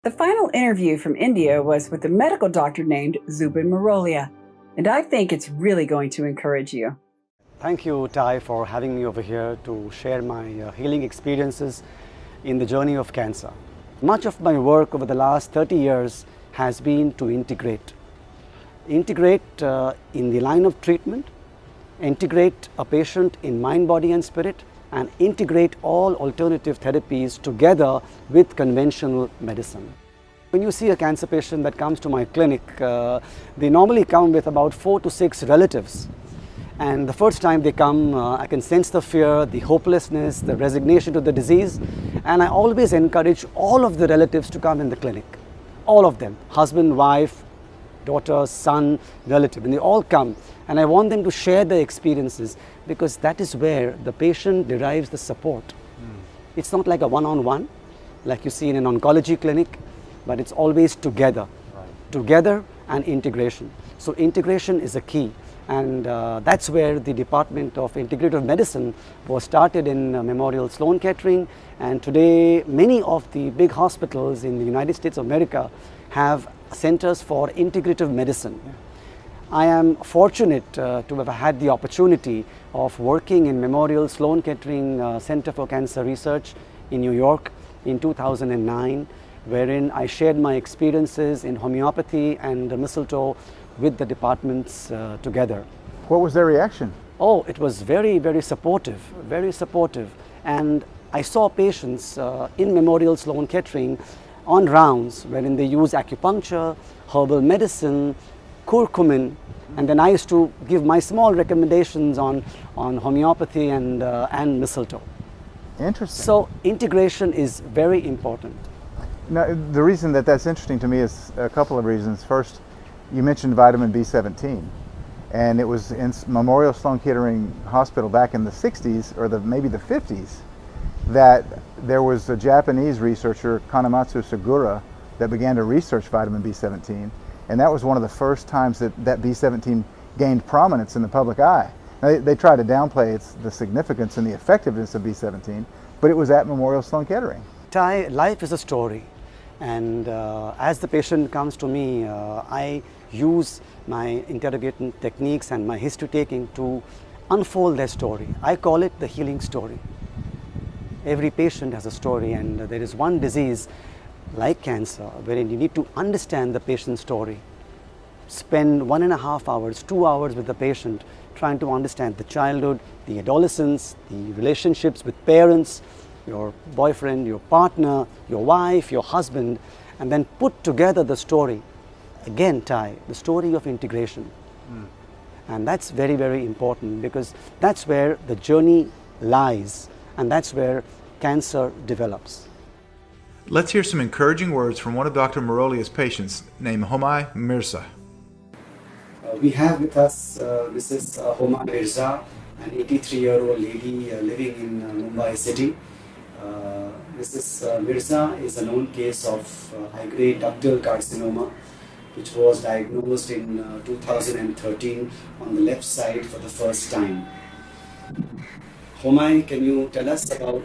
The final interview from India was with a medical doctor named Zubin Marolia, and I think it's really going to encourage you. Thank you, Ty, for having me over here to share my healing experiences in the journey of cancer. Much of my work over the last 30 years has been to integrate in the line of treatment, integrate a patient in mind, body and spirit, and integrate all alternative therapies together with conventional medicine. When you see a cancer patient that comes to my clinic, they normally come with about 4 to 6 relatives. And the first time they come, I can sense the fear, the hopelessness, the resignation to the disease. And I always encourage all of the relatives to come in the clinic. All of them, husband, wife, daughter, son, relative, and they all come. And I want them to share their experiences because that is where the patient derives the support. It's not like a one-on-one, like you see in an oncology clinic, but it's always together, together and integration. So integration is a key. And that's where the Department of Integrative Medicine was started in Memorial Sloan Kettering. And today, many of the big hospitals in the United States of America have centers for integrative medicine. Yeah. I am fortunate to have had the opportunity of working in Memorial Sloan Kettering Center for Cancer Research in New York in 2009, wherein I shared my experiences in homeopathy and mistletoe with the departments together. What was their reaction? Oh, it was very, very supportive, very supportive. And I saw patients in Memorial Sloan Kettering on rounds wherein they use acupuncture, herbal medicine, curcumin, and then I used to give my small recommendations on homeopathy and mistletoe. Interesting. So integration is very important. Now, the reason that that's interesting to me is a couple of reasons. First, you mentioned vitamin B17, and it was in Memorial Sloan Kettering Hospital back in the 60s or maybe the 50s that there was a Japanese researcher, Kanematsu Segura, that began to research vitamin B17, and that was one of the first times that B17 gained prominence in the public eye. Now, they try to downplay the significance and the effectiveness of B17, but it was at Memorial Sloan Kettering. Ty, life is a story, and as the patient comes to me, I use my interrogating techniques and my history taking to unfold their story. I call it the healing story. Every patient has a story, and there is one disease like cancer wherein you need to understand the patient's story. Spend 1.5 hours, 2 hours with the patient trying to understand the childhood, the adolescence, the relationships with parents, your boyfriend, your partner, your wife, your husband, and then put together the story. Again, Ty, the story of integration. And that's very, very important because that's where the journey lies and that's where cancer develops. Let's hear some encouraging words from one of Dr. Marolia's patients named Homai Mirza. We have with us Mrs. Homai Mirza, an 83-year-old lady living in Mumbai city. Mrs. Mirza is a known case of high-grade ductal carcinoma, which was diagnosed in 2013 on the left side for the first time. Homai, can you tell us about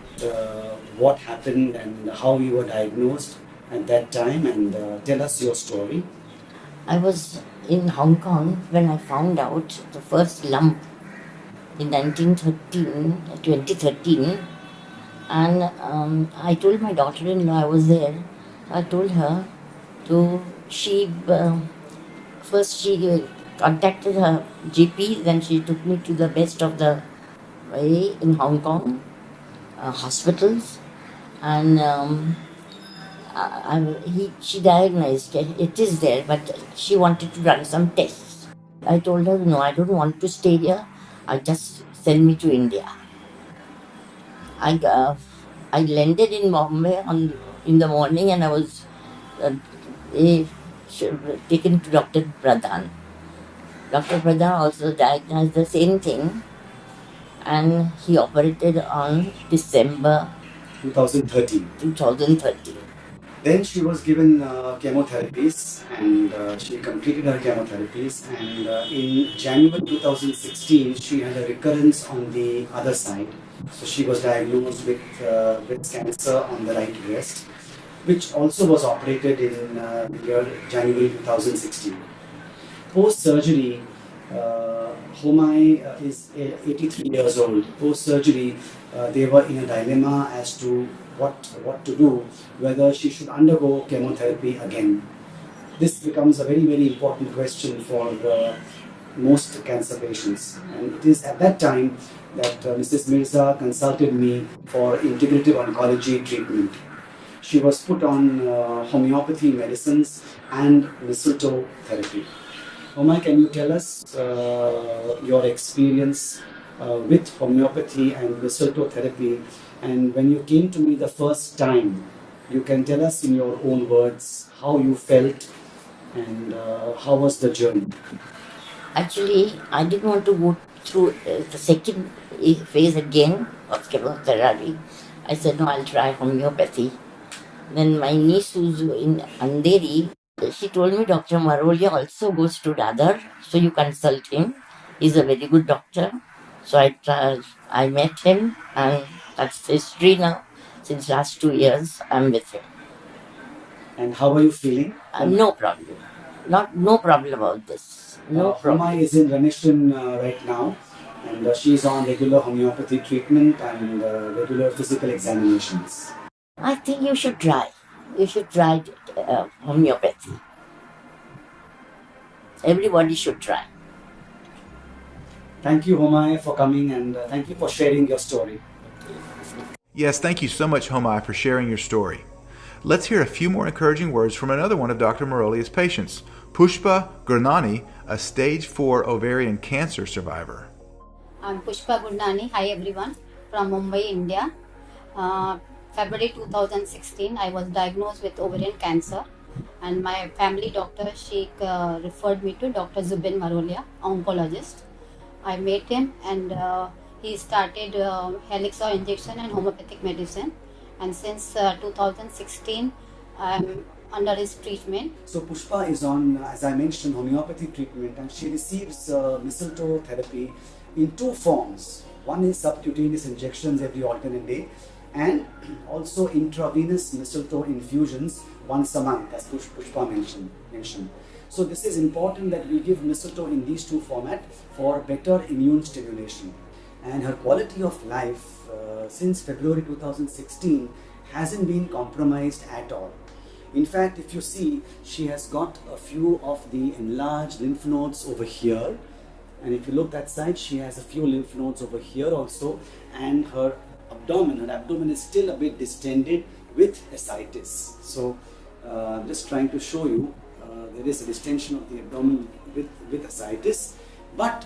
what happened and how you were diagnosed at that time, and tell us your story? I was in Hong Kong when I found out the first lump in 2013, and I told my daughter-in-law I was there. I told her first she contacted her GP, then she took me to the best of the way in Hong Kong hospitals, and she diagnosed it is there, but she wanted to run some tests. I told her, no, I don't want to stay here. I just send me to India. I landed in Bombay in the morning, and I was taken to Dr. Pradhan. Dr. Pradhan also diagnosed the same thing, and he operated on December 2013. Then she was given chemotherapies, and she completed her chemotherapies, and in January 2016 she had a recurrence on the other side. So she was diagnosed with breast cancer on the right breast. which also was operated in the year January 2016. Post-surgery, Homai is 83 years old. Post-surgery, they were in a dilemma as to what to do, whether she should undergo chemotherapy again. This becomes a very, very important question for most cancer patients. And it is at that time that Mrs. Mirza consulted me for integrative oncology treatment. She was put on homeopathy medicines and mistletoe therapy. Omai, can you tell us your experience with homeopathy and mistletoe therapy? And when you came to me the first time, you can tell us in your own words how you felt and how was the journey? Actually, I didn't want to go through the second phase again of chemotherapy. I said, no, I'll try homeopathy. Then my niece, who's in Andheri, she told me Dr. Marolia also goes to Radhar, so you consult him. He's a very good doctor. So I met him, and that's history now. Since last 2 years, I'm with him. And how are you feeling? No problem. No problem about this. No problem. Homai is in remission right now, and she is on regular homeopathy treatment and regular physical examinations. I think you should try. You should try homeopathy. Everybody should try. Thank you, Homai, for coming, and thank you for sharing your story. Yes, thank you so much, Homai, for sharing your story. Let's hear a few more encouraging words from another one of Dr. Marolia's patients, Pushpa Gurnani, a stage 4 ovarian cancer survivor. I'm Pushpa Gurnani. Hi everyone, from Mumbai, India. February 2016, I was diagnosed with ovarian cancer, and my family doctor, she referred me to Dr. Zubin Marolia, oncologist. I met him, and he started Helixor injection and homeopathic medicine. And since 2016, I'm under his treatment. So Pushpa is on, as I mentioned, homeopathy treatment, and she receives mistletoe therapy in 2 forms. One is subcutaneous injections every alternate day, and also intravenous mistletoe infusions once a month, as Pushpa mentioned. So this is important that we give mistletoe in these 2 formats for better immune stimulation. And her quality of life since February 2016 hasn't been compromised at all. In fact, if you see, she has got a few of the enlarged lymph nodes over here, and if you look that side, she has a few lymph nodes over here also, and her abdomen is still a bit distended with ascites. So I'm just trying to show you, there is a distension of the abdomen with ascites. But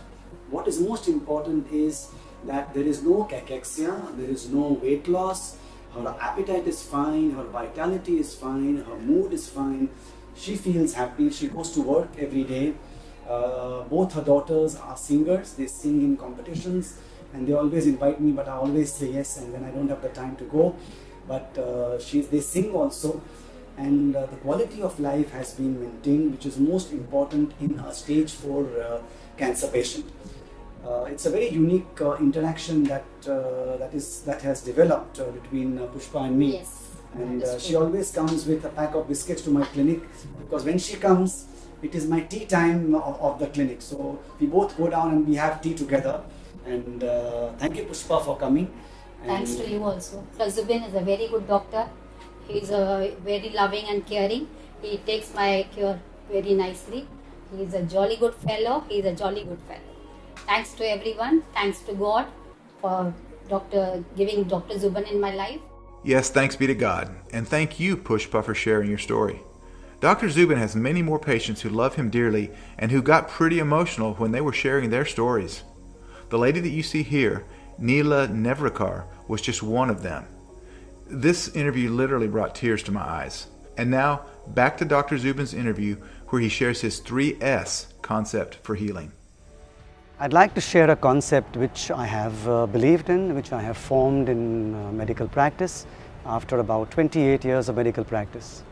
what is most important is that there is no cachexia, there is no weight loss, her appetite is fine, her vitality is fine, her mood is fine, she feels happy, she goes to work every day. Both her daughters are singers, they sing in competitions, and they always invite me, but I always say yes, and then I don't have the time to go. But they sing also, and the quality of life has been maintained, which is most important in a stage 4 cancer patient. It's a very unique interaction that has developed between Pushpa and me. Yes. And she always comes with a pack of biscuits to my clinic, because when she comes, it is my tea time of the clinic. So we both go down and we have tea together. And thank you, Pushpa, for coming. Thanks to you also. Dr. Zubin is a very good doctor. He's very loving and caring. He takes my cure very nicely. He's a jolly good fellow. Thanks to everyone. Thanks to God for giving Dr. Zubin in my life. Yes, thanks be to God. And thank you, Pushpa, for sharing your story. Dr. Zubin has many more patients who love him dearly and who got pretty emotional when they were sharing their stories. The lady that you see here, Neela Nevrakar, was just one of them. This interview literally brought tears to my eyes. And now, back to Dr. Zubin's interview, where he shares his 3S concept for healing. I'd like to share a concept which I have believed in, which I have formed in medical practice after about 28 years of medical practice.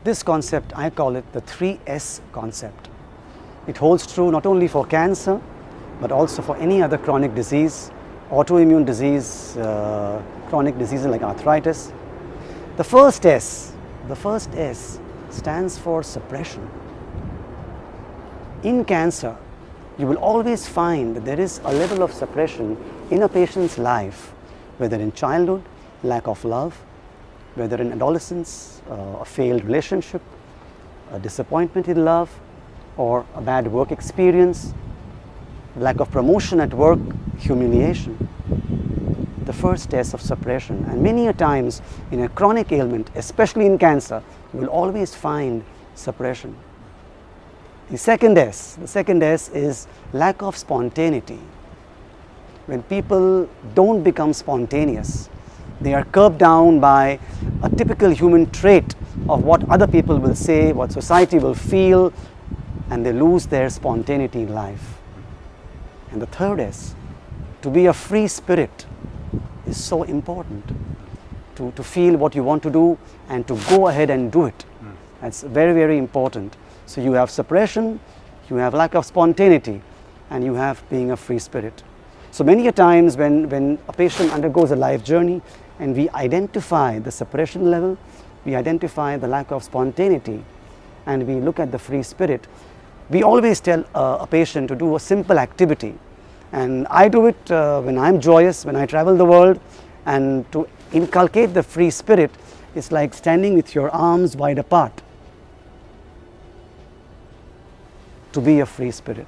This concept, I call it the 3S concept. It holds true not only for cancer, but also for any other chronic disease, autoimmune disease, chronic diseases like arthritis. The first S The first S stands for suppression. In cancer, you will always find that there is a level of suppression in a patient's life, whether in childhood, lack of love, whether in adolescence, a failed relationship, a disappointment in love, or a bad work experience, lack of promotion at work, humiliation. The first S of suppression, and many a times in a chronic ailment, especially in cancer, you will always find suppression. The second S is lack of spontaneity. When people don't become spontaneous, they are curbed down by a typical human trait of what other people will say, what society will feel, and they lose their spontaneity in life. And the third S, to be a free spirit, is so important. To feel what you want to do and to go ahead and do it. That's very, very important. So you have suppression, you have lack of spontaneity, and you have being a free spirit. So many a times when a patient undergoes a life journey and we identify the suppression level, we identify the lack of spontaneity, and we look at the free spirit, we always tell a patient to do a simple activity. And I do it when I'm joyous, when I travel the world, and to inculcate the free spirit is like standing with your arms wide apart. To be a free spirit.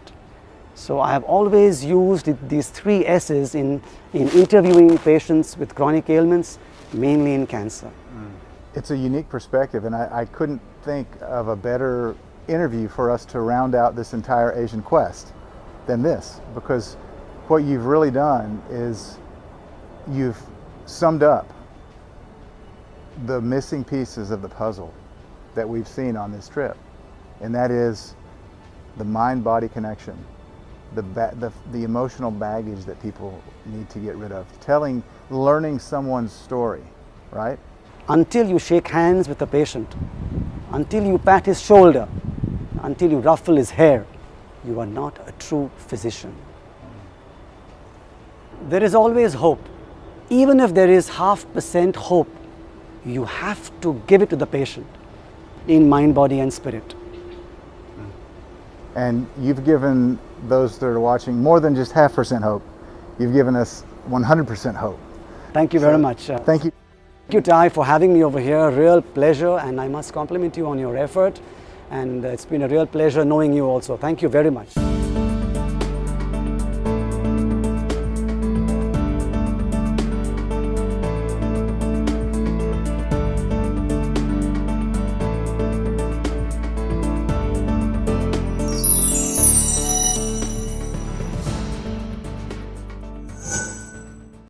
So I have always used these three S's in interviewing patients with chronic ailments, mainly in cancer. It's a unique perspective, and I couldn't think of a better interview for us to round out this entire Asian quest than this, because what you've really done is you've summed up the missing pieces of the puzzle that we've seen on this trip, and that is the mind-body connection, the emotional baggage that people need to get rid of, learning someone's story, right? Until you shake hands with a patient, until you pat his shoulder, until you ruffle his hair, you are not a true physician. There is always hope. Even if there is 0.5% hope, you have to give it to the patient in mind, body, and spirit. And you've given those that are watching more than just 0.5% hope. You've given us 100% hope. Thank you very much. Thank you. Thank you, Ty, for having me over here. Real pleasure, and I must compliment you on your effort. And it's been a real pleasure knowing you also. Thank you very much.